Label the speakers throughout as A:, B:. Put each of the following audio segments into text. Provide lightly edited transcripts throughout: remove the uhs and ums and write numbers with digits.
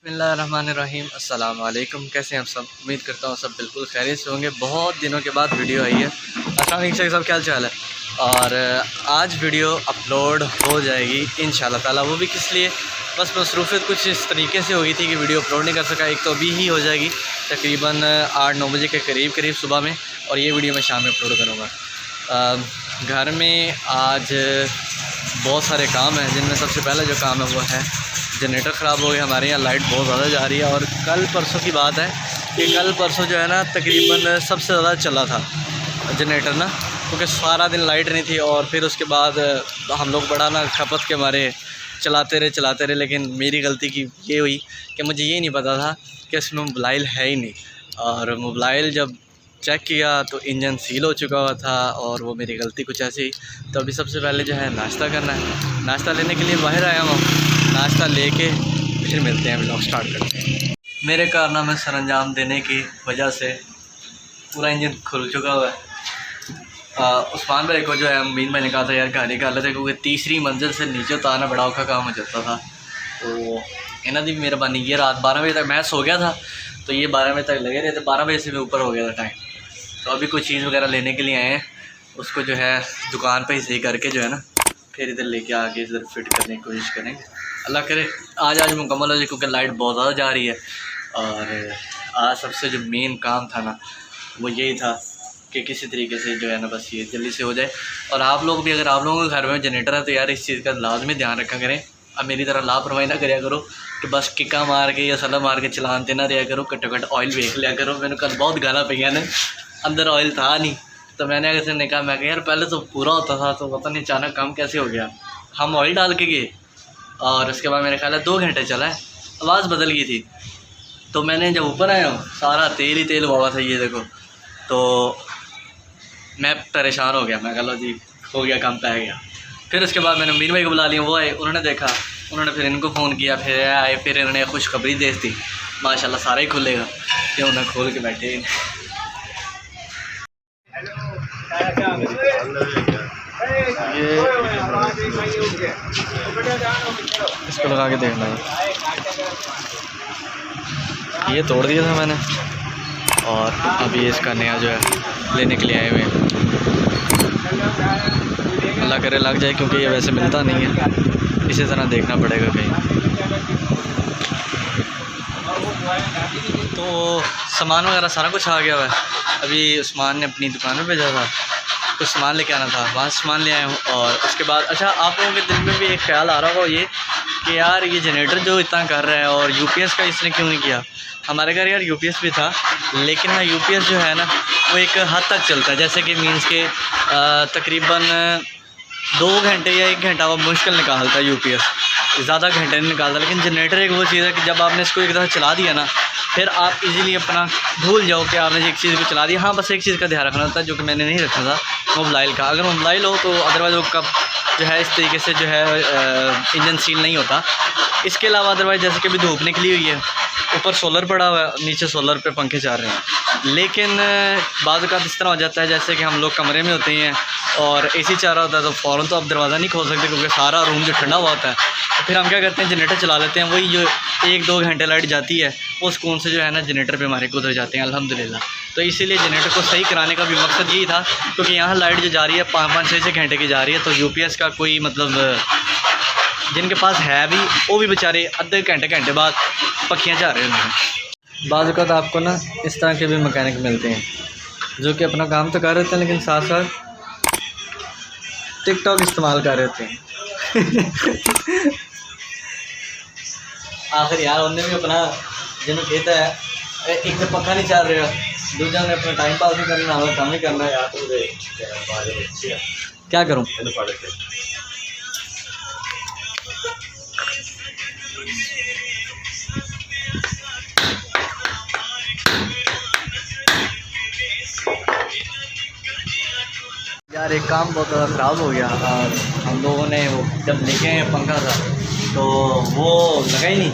A: बिस्मिल्लाहिर्रहमानिर्रहीम। अस्सलाम वालेकुम। कैसे हैं आप सब? उम्मीद करता हूँ सब बिल्कुल खैरियत से होंगे। बहुत दिनों के बाद वीडियो आई है। अस्सलाम वालेकुम सब, क्या चाल है? और आज वीडियो अपलोड हो जाएगी इंशाल्लाह ताला। वो भी किस लिए, बस मसरूफ़ियत कुछ इस तरीके से हो गई थी कि वीडियो अपलोड नहीं कर सका। एक तो अभी ही हो जाएगी तकरीबन 8-9 बजे के करीब सुबह में, और ये वीडियो मैं शाम में अपलोड करूँगा। घर में आज बहुत सारे काम हैं, जिनमें सबसे पहला जो काम है वो है जनरेटर ख़राब हो गया। हमारे यहाँ लाइट बहुत ज़्यादा जा रही है, और कल परसों की बात है कि कल परसों जो है ना तकरीबन सबसे ज़्यादा चला था जनरेटर ना, क्योंकि सारा दिन लाइट नहीं थी। और फिर उसके बाद हम लोग बड़ा ना खपत के मारे चलाते रहे। लेकिन मेरी गलती की ये हुई कि मुझे ये नहीं पता था कि इसमें मोबाइल है ही नहीं, और मोबाइल जब चेक किया तो इंजन सील हो चुका हुआ था, और वो मेरी गलती कुछ ऐसी। तो अभी सबसे पहले जो है नाश्ता करना है। नाश्ता लेने के लिए बाहर आया हूँ। नाश्ता लेके फिर मिलते हैं, व्लॉग स्टार्ट करते हैं। मेरे कारनामे सर अंजाम देने की वजह से पूरा इंजन खुल चुका हुआ है। उस्मान भाई को जो है अमीन भाई ने कहा था यार गाड़ी कर लेते, क्योंकि तीसरी मंजिल से नीचे उतारना बड़ा औखा काम हो जाता था। तो इन्हों की मेहरबानी, ये रात 12 बजे तक मैं सो गया था, तो ये 12 बजे तक लगे रहे थे। 12 बजे से भी ऊपर हो गया था टाइम। तो अभी कुछ चीज़ वगैरह लेने के लिए आए हैं, उसको जो है दुकान पे ही सही करके जो है ना फिर इधर लेके आके इधर फिट करने की कोशिश करेंगे। अल्लाह करे आज मुकम्मल हो जाए, क्योंकि लाइट बहुत ज़्यादा जा रही है। और आज सबसे जो मेन काम था ना वो यही था कि किसी तरीके से जो है ना बस ये जल्दी से हो जाए। और आप लोग भी, अगर आप लोगों के घर में जनरेटर है तो यार इस चीज़ का लाजमी ध्यान रखा करें। अब मेरी तरह लापरवाही ना करा करो कि बस किक्का मार के या सला मार के चलाते ना रहा करो। घट्टो घट्ट ऑयल वेख लिया करो। मैंने कल बहुत गाला पईया ने, अंदर ऑयल था नहीं, तो मैंने किसी ने कहा, मैं यार पहले तो पूरा होता था, तो पता नहीं अचानक कम कैसे हो गया। हम ऑयल डाल के गए, और उसके बाद मेरे ख्याल है 2 घंटे चला है, आवाज़ बदल गई थी। तो मैंने जब ऊपर आया हूँ सारा तेल ही तेल हुआ था, ये देखो। तो मैं परेशान हो गया, मैं कह लो जी हो गया, काम पे आ गया। फिर उसके बाद मैंने मीर भाई को बुला लिया, वो आए, उन्होंने देखा, उन्होंने फिर इनको फ़ोन किया, फिर आए, फिर इन्होंने खुशखबरी दे दी माशाल्लाह सारा ही खुलेगा, कि उन्हें खोल के बैठे। ये इसको लगा के देखना है, ये तोड़ दिया था मैंने, और अभी इसका नया जो है लेने के लिए आए हुए हैं। अल्लाह करे लग जाए, क्योंकि ये वैसे मिलता नहीं है, इसी तरह देखना पड़ेगा कहीं। तो सामान वगैरह सारा कुछ आ गया हुआ है। अभी उस्मान ने अपनी दुकान में भेजा था, कुछ सामान लेके आना था, वहाँ सामान ले आया हूँ। और उसके बाद अच्छा, आप लोगों के दिल में भी एक ख्याल आ रहा होगा ये कि यार ये जनरेटर जो इतना कर रहा है और यूपीएस का इसने क्यों नहीं किया। हमारे घर यार यूपीएस भी था, लेकिन ना यूपीएस जो है ना वो एक हद तक चलता है, जैसे कि मीन्स के तकरीबन 2 घंटे या 1 घंटा वो मुश्किल निकालता है यूपीएस, ज़्यादा घंटे नहीं निकालता। लेकिन जनरेटर एक वो चीज़ है कि जब आपने इसको एक दफ़ा चला दिया ना, फिर आप इजीली अपना भूल जाओ कि आपने एक चीज़ को चला दिया। हाँ, बस एक चीज़ का ध्यान रखना होता है, जो कि मैंने नहीं रखा था, मोबाइल का। अगर मोबाइल हो तो अदरवाइज़ वो कब जो है इस तरीके से जो है इंजन सील नहीं होता। इसके अलावा अदरवाइज़ जैसे कि अभी धूप निकली हुई है, ऊपर सोलर पड़ा हुआ है, नीचे सोलर पे पंखे चल रहे हैं। लेकिन बाज़ का इस तरह हो जाता है जैसे कि हम लोग कमरे में होते हैं और एसी चल रहा होता है, तो फ़ौरन तो आप दरवाज़ा नहीं खोल सकते, क्योंकि सारा रूम जो ठंडा हुआ होता है। तो फिर हम क्या करते हैं, जनरेटर चला लेते हैं। वही जो 1-2 घंटे लाइट जाती है, वो सुकून से जो है ना जनरेटर पे हमारे गुजर जाते हैं अल्हम्दुलिल्लाह। तो इसीलिए जनरेटर को सही कराने का भी मकसद यही था, क्योंकि यहाँ लाइट जो जा रही है 5-5, 6-6 घंटे की जा रही है। तो यूपीएस का कोई मतलब, जिनके पास है भी वो भी बेचारे आधे घंटे बाद पक्खियाँ जा रहे हैं। बाज़ वक़्त आपको ना इस तरह के भी मैकेनिक मिलते हैं जो कि अपना काम तो कर रहे हैं, लेकिन साथ साथ टिकटॉक इस्तेमाल कर रहे हैं। आखिर यार उन्हें भी अपना जिन्हें कहता है, एक तो पक्का नहीं चल रहा, दूसरा ने अपना टाइम पास नहीं करना, हमें काम नहीं करना यार। क्या करूँ? यार एक काम बहुत ज़्यादा ख़राब हो गया, और हम लोगों ने वो जब लेके आए पंखा था तो वो लगा ही नहीं,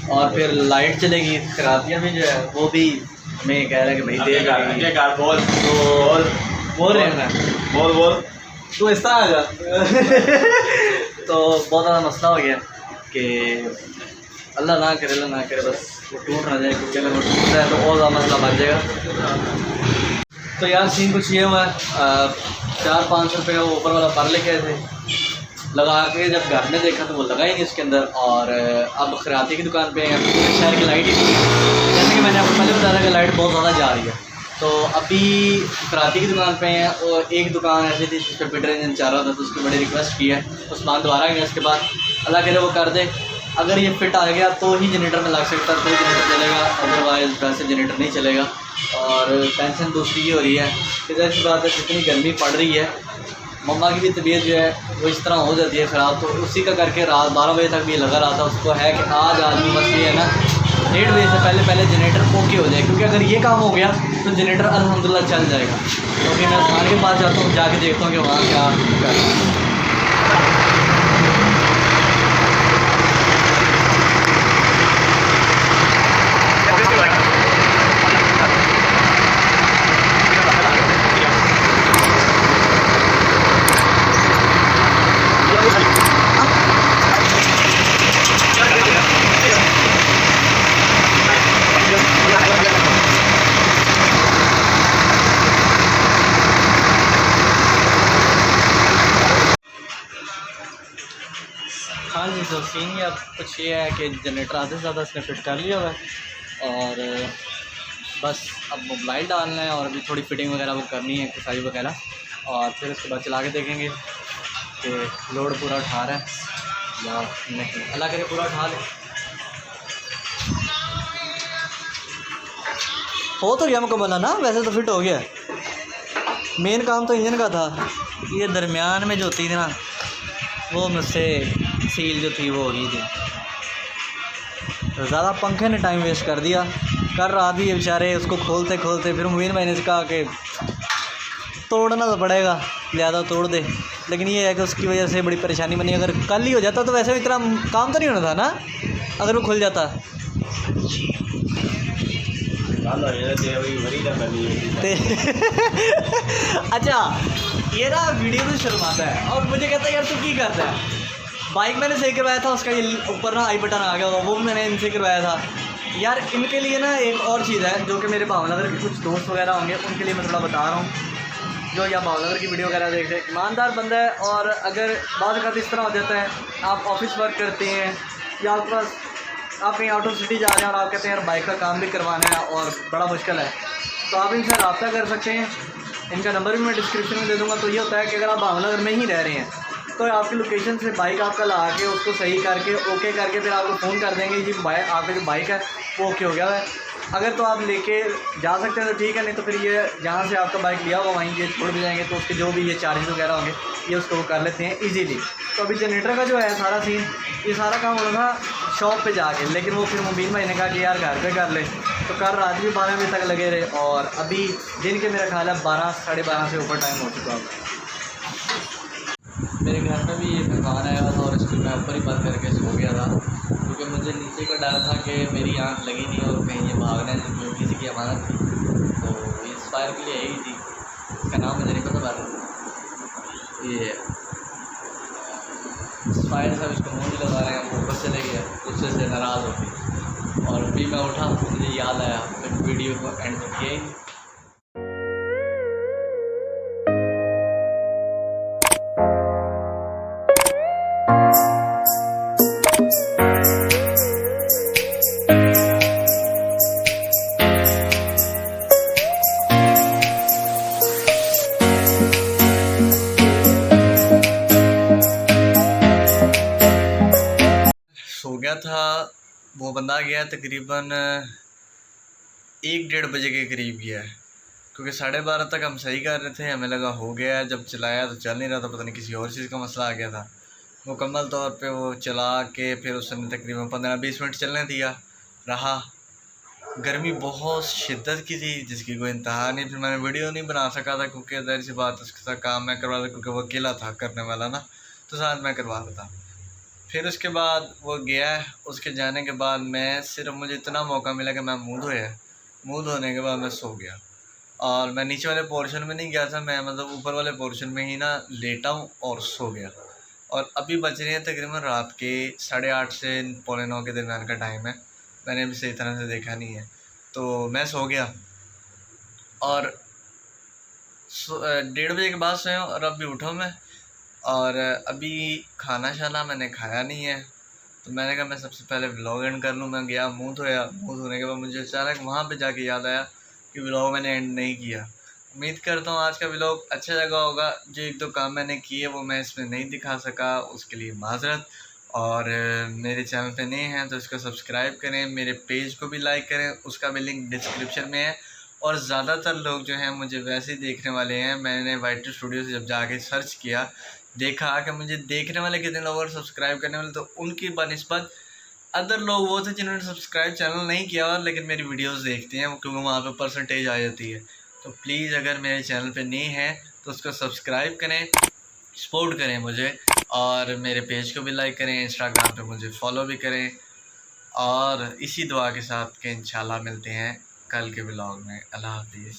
A: और फिर लाइट चलेगी। खराबियाँ भी जो है वो भी हमें कह रहा है कि भाई देगा, बोल तो बोल रहे हैं, बोल तो इस तरह आ जा। तो बहुत ज़्यादा मसला हो गया कि अल्लाह ना करे बस वो टूट ना जाए, क्योंकि अगर वो टूटता है तो और ज़्यादा मसला बन जाएगा। तो यार सीन कुछ ये हुआ है, 400-500 रुपये का वो ऊपर वाला पर लेके आए थे, लगा के जब घर में देखा तो वो लगा ही नहीं उसके अंदर। और अब खराती की दुकान पे शहर की लाइट ही नहीं है, जैसे कि मैंने आपको पहले बताया कि लाइट बहुत ज़्यादा जा रही है। तो अभी खराती की दुकान पे हैं, और एक दुकान ऐसी थी जिस पर पीटर इंजन चाह रहा था, तो उसकी बड़ी रिक्वेस्ट की है, उस्मान दोबारा गया। उसके बाद अल्लाह करे वो कर दे, अगर ये फिट आ गया तो ही जनरेटर में लग सकता है, तो ही जनरेटर चलेगा, अदरवाइज़ वैसे जनरेटर नहीं चलेगा। और टेंशन दूसरी ये हो रही है कि जैसी बात है, जितनी गर्मी पड़ रही है, मम्मा की भी तबीयत जो है वो इस तरह हो जाती है ख़राब, तो उसी का करके रात 12 बजे तक भी लगा रहा था। उसको है कि आज आदमी बस ये है ना 1:30 बजे से पहले जनरेटर ओके हो जाए, क्योंकि अगर ये काम हो गया तो जनरेटर अल्हम्दुलिल्लाह चल जाएगा। तो फिर मैं उस्मान के पास जाता हूँ, जाके देखता हूँ कि वहाँ क्या कर रहा है। हाँ जी, तो सीन ये अब कुछ ये है कि जनरेटर आधे से ज़्यादा इसने फिट कर लिया हुआ है, और बस अब मोबाइल डालना है, और अभी थोड़ी फिटिंग वगैरह वो करनी है, एक्सरसाइज वगैरह, और फिर उसके बाद चला के देखेंगे कि लोड पूरा उठा रहा है या नहीं। अल्लाह करे पूरा उठा ले। हो तो गया मुकम्मल ना, वैसे तो फिट हो गया। मेन काम तो इंजन का था, ये दरमियान में जो होती थी ना, वो मुझसे सील जो थी वो हो गई थी। तो ज़्यादा पंखे ने टाइम वेस्ट कर दिया, कर रहा भी बेचारे उसको खोलते खोलते, फिर मुबीन भाई ने कहा कि तोड़ना तो पड़ेगा, ज़्यादा तोड़ दे। लेकिन ये है कि उसकी वजह से बड़ी परेशानी बनी। अगर कल ही हो जाता तो वैसे इतना काम तो नहीं होना था ना, अगर वो खुल जाता। अच्छा, ये ना वीडियो में शर्माता है और मुझे कहता है यार तू की करता है। बाइक मैंने सही करवाया था, उसका ये ऊपर ना आई बटन आ गया होगा, वो मैंने इनसे करवाया था। यार इनके लिए ना एक और चीज़ है, जो कि मेरे भावनगर के कुछ दोस्त वगैरह होंगे, उनके लिए मैं थोड़ा बता रहा हूँ, जो या भावनगर की वीडियो वगैरह देखते हैं। ईमानदार बंदा है, और अगर बाद वक्त इस तरह हो जाता है, आप ऑफिस वर्क करते हैं या आपके पास आप कहीं आउट ऑफ सिटी जा रहे हैं और आप कहते हैं यार बाइक का काम भी करवाना है और बड़ा मुश्किल है, तो आप इनसे रब्ता कर सकते हैं। इनका नंबर भी मैं डिस्क्रिप्शन में दे दूँगा। तो ये होता है कि अगर आप भावनगर में ही रह रहे हैं तो आपकी लोकेशन से बाइक आपका ला के उसको सही करके ओके करके फिर आपको फ़ोन कर देंगे जी बाइक आपका जो बाइक है वो ओके हो गया है। अगर तो आप लेके जा सकते हैं तो ठीक है, नहीं तो फिर ये जहाँ से आपका बाइक लिया होगा वहीं ये छोड़ भी जाएंगे, तो उसके जो भी ये चार्जेस वगैरह होंगे ये उसको कर लेते हैं इजीली। तो अभी जनरेटर का जो है सारा सीन, ये सारा काम होना था शॉप पे जाके, लेकिन वो फिर मुबीन भाई ने कहा कि यार घर पे कर ले, तो कल रात भी 12 बजे तक लगे रहे, और अभी दिन के मेरा ख्याल है 12 साढ़े 12 से ऊपर टाइम हो चुका है। मेरे घर में भी ये मेहमान आया हुआ था और इसको मैं ऊपर ही बंद करके सो गया था, क्योंकि मुझे नीचे का डर था कि मेरी आँख लगी नहीं और कहीं ये भागना है, जो किसी की अमानत थी। तो इंस्पायर के लिए यही थी, इसका नाम मुझे नहीं पता बार ये इंस्पायर साहब इसको मुँह नहीं लगा रहे हैं, वो ऊपर चले गया, गुस्से से नाराज़ हो गई। और अभी मैं उठा, मुझे याद आया, फिर वीडियो को एंड किया ही। सो गया था, वो बंदा गया तकरीबन 1-1:30 बजे के करीब गया है, क्योंकि 12:30 तक हम सही कर रहे थे, हमें लगा हो गया है, जब चलाया तो चल नहीं रहा था, पता नहीं किसी और चीज़ का मसला आ गया था। मुकम्मल तौर पे वो चला के फिर उसने तकरीबन 15-20 मिनट चलने दिया रहा। गर्मी बहुत शिद्दत की थी जिसकी कोई इंतहा नहीं, फिर मैंने वीडियो नहीं बना सका था क्योंकि ज़ाहिर सी बात उसके साथ काम मैं करवा रहा था, क्योंकि वो अकेला था करने वाला ना, तो साथ मैं करवा रहा था। फिर उसके बाद वो गया, उसके जाने के बाद मैं सिर्फ मुझे इतना मौका मिला कि मैं मुँह धोया, मुँह धोने के बाद मैं सो गया। और मैं नीचे वाले पोर्शन में नहीं गया था, मैं मतलब ऊपर वाले पोर्शन में ही ना लेटा हूँ और सो गया। और अभी बज रहे हैं तकरीबन रात के 8:30 से 8:45 के दरमियान का टाइम है। मैंने अभी सही तरह से देखा नहीं है, तो मैं सो गया और 1:30 बजे के बाद सोया और अभी उठा मैं। और अभी खाना शाना मैंने खाया नहीं है, तो मैंने कहा मैं सबसे पहले व्लॉग एंड कर लूँ। मैं गया, मुंह धोया, मुंह धोने के बाद मुझे अचानक वहाँ पे जाके याद आया कि व्लॉग मैंने एंड नहीं किया। उम्मीद करता हूँ आज का व्लॉग अच्छा लगा होगा। जो एक दो काम मैंने किए वो मैं इसमें नहीं दिखा सका, उसके लिए माजरत। और मेरे चैनल पे नए हैं तो इसको सब्सक्राइब करें, मेरे पेज को भी लाइक करें, उसका भी लिंक डिस्क्रिप्शन में है। और ज़्यादातर लोग जो हैं मुझे वैसे ही देखने वाले हैं। मैंने वाइट स्टूडियो से जब जाके सर्च किया, देखा कि मुझे देखने वाले कितने लोग और सब्सक्राइब करने वाले, तो उनकी बनिस्बत अदर लोग वो थे जिन्होंने सब्सक्राइब चैनल नहीं किया और लेकिन मेरी वीडियोस देखते हैं, क्योंकि वहाँ पे परसेंटेज आ जाती है। तो प्लीज़ अगर मेरे चैनल पे नए हैं तो उसको सब्सक्राइब करें, सपोर्ट करें मुझे, और मेरे पेज को भी लाइक करें, इंस्टाग्राम पे मुझे फॉलो भी करें। और इसी दुआ के साथ कि इंशाल्लाह मिलते हैं कल के व्लॉग में। अल्लाह हाफिज़।